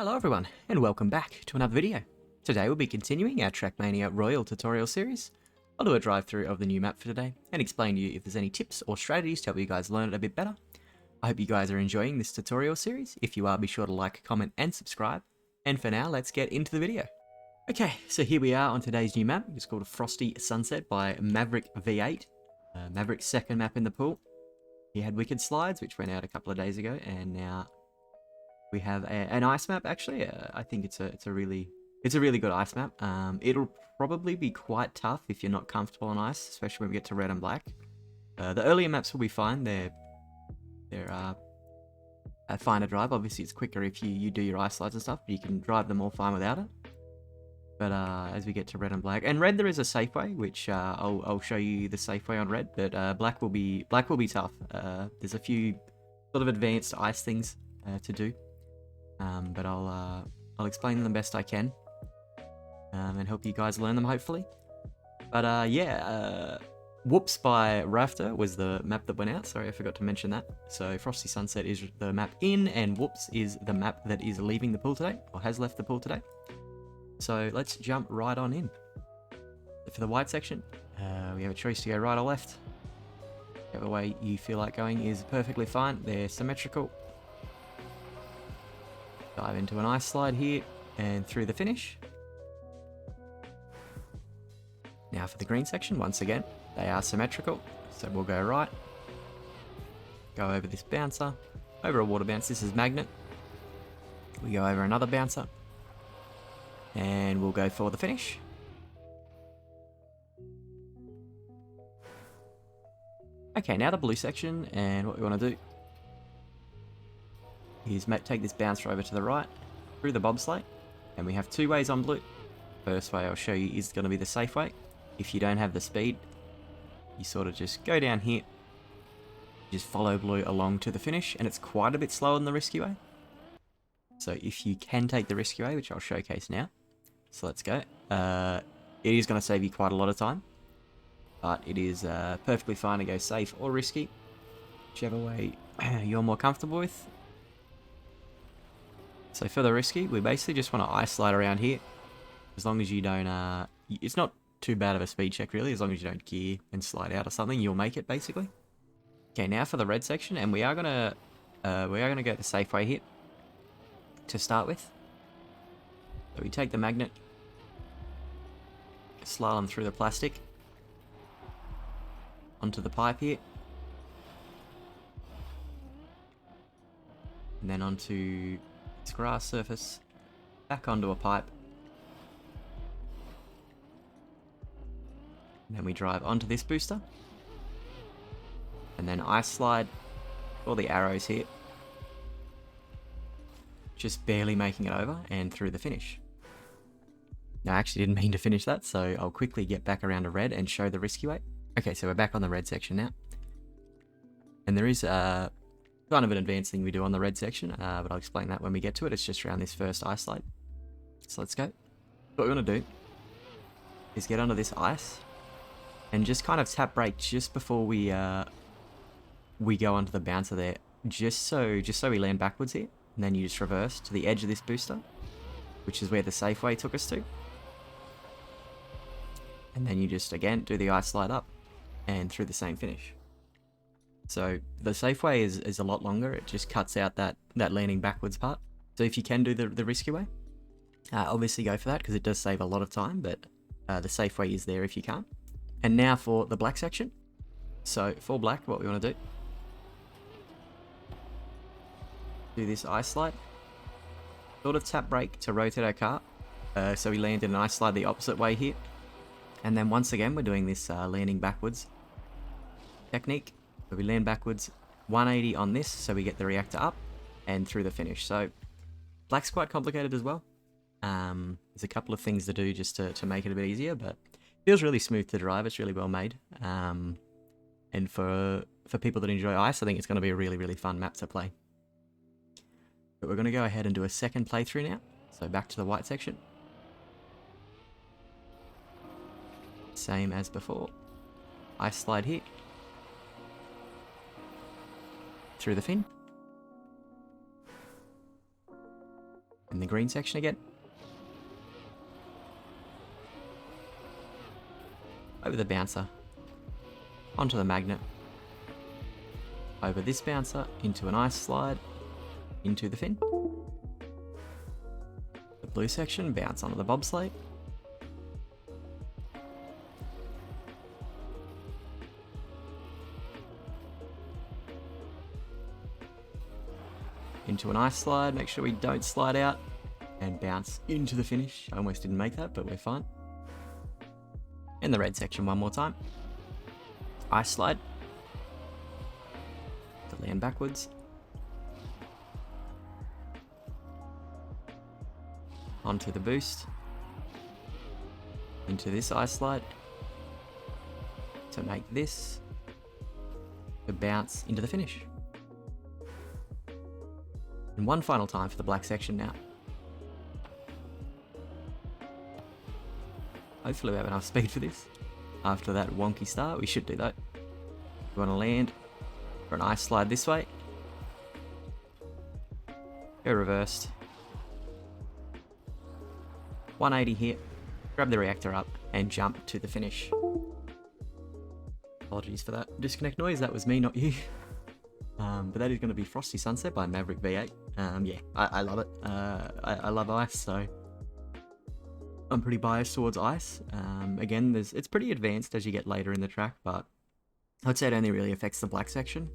Hello everyone, and welcome back to another video. Today we'll be continuing our Trackmania Royal tutorial series. I'll do a drive through of the new map for today, and explain to you if there's any tips or strategies to help you guys learn it a bit better. I hope you guys are enjoying this tutorial series. If you are, be sure to like, comment, and subscribe. And for now, let's get into the video. Okay, so here we are on today's new map. It's called Frosty Sunset by Maverick-V8. Maverick's second map in the pool. He had Wicked Slides, which went out a couple of days ago, and now we have an ice map. Actually, I think it's a really good ice map. It'll probably be quite tough if you're not comfortable on ice, especially when we get to red and black. The earlier maps will be fine. They're fine to drive. Obviously, it's quicker if you do your ice slides and stuff, but you can drive them all fine without it. But as we get to red and black, and red there is a safe way, which I'll show you the safe way on red. But black will be tough. There's a few sort of advanced ice things to do. But I'll explain them best I can, and help you guys learn them hopefully. But yeah, Whoops by Rafter was the map that went out. Sorry, I forgot to mention that. So Frosty Sunset is the map in, and Whoops is the map that is leaving the pool today, or has left the pool today. So let's jump right on in. For the white section, we have a choice to go right or left. Whichever way you feel like going is perfectly fine. They're symmetrical. Dive into an ice slide here and through the finish. Now for the green section, once again, they are symmetrical. So we'll go right, go over this bouncer, over a water bounce. This is magnet. We go over another bouncer, and we'll go for the finish. Okay, now the blue section, and what we want to do is take this bouncer over to the right, through the bobsleigh, and we have two ways on blue. First way I'll show you is going to be the safe way. If you don't have the speed, you sort of just go down here, just follow blue along to the finish, and it's quite a bit slower than the risky way. So if you can take the risky way, which I'll showcase now, so let's go. It is going to save you quite a lot of time, but it is perfectly fine to go safe or risky, whichever way you're more comfortable with. So for the risky, we basically just want to ice slide around here. As long as you don't, it's not too bad of a speed check really, as long as you don't gear and slide out or something, you'll make it basically. Okay, now for the red section, and we are gonna go the safe way here to start with. So we take the magnet, slalom through the plastic, onto the pipe here, and then onto this grass surface, back onto a pipe, and then we drive onto this booster, and then ice slide all the arrows here, just barely making it over and through the finish. Now I actually didn't mean to finish that, so I'll quickly get back around to red and show the risky way. Okay, so we're back on the red section now, and there is kind of an advanced thing we do on the red section, but I'll explain that when we get to it. It's just around this first ice slide. So let's go. What we want to do is get onto this ice and just kind of tap brake just before we go onto the bouncer there, just so we land backwards here, and then you just reverse to the edge of this booster, which is where the safe way took us to, and then you just again do the ice slide up and through the same finish. So the safe way is a lot longer. It just cuts out that landing backwards part. So if you can do the risky way, obviously go for that because it does save a lot of time, but the safe way is there if you can't. And now for the black section. So for black, what we want to do this ice slide, sort of tap brake to rotate our car. So we land in an ice slide the opposite way here. And then once again, we're doing this landing backwards technique. So we land backwards, 180 on this, so we get the reactor up and through the finish. So black's quite complicated as well. There's a couple of things to do just to make it a bit easier, but it feels really smooth to drive. It's really well made. And for people that enjoy ice, I think it's going to be a really, really fun map to play. But we're going to go ahead and do a second playthrough now. So back to the white section. Same as before. Ice slide here. Through the fin. In the green section again. Over the bouncer. Onto the magnet. Over this bouncer, into an ice slide, into the fin. The blue section, bounce onto the bobsleigh. Into an ice slide, make sure we don't slide out, and bounce into the finish. I almost didn't make that, but we're fine. In the red section one more time. Ice slide. To land backwards. Onto the boost. Into this ice slide. To make this. To bounce into the finish. And one final time for the black section now. Hopefully we have enough speed for this. After that wonky start, we should do that. We want to land for an ice slide this way. Go reversed. 180 here. Grab the reactor up and jump to the finish. Apologies for that disconnect noise. That was me, not you. But that is going to be Frosty Sunset by Maverick-V8. Yeah, I love it. I love ice, so I'm pretty biased towards ice. Again, it's pretty advanced as you get later in the track, but I'd say it only really affects the black section.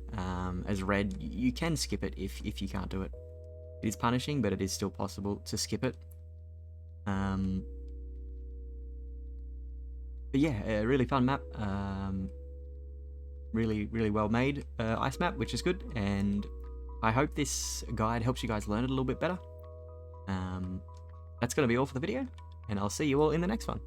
As red, you can skip it if you can't do it. It is punishing, but it is still possible to skip it. But yeah, a really fun map. Really well made ice map, which is good, and I hope this guide helps you guys learn it a little bit better. That's going to be all for the video, and I'll see you all in the next one.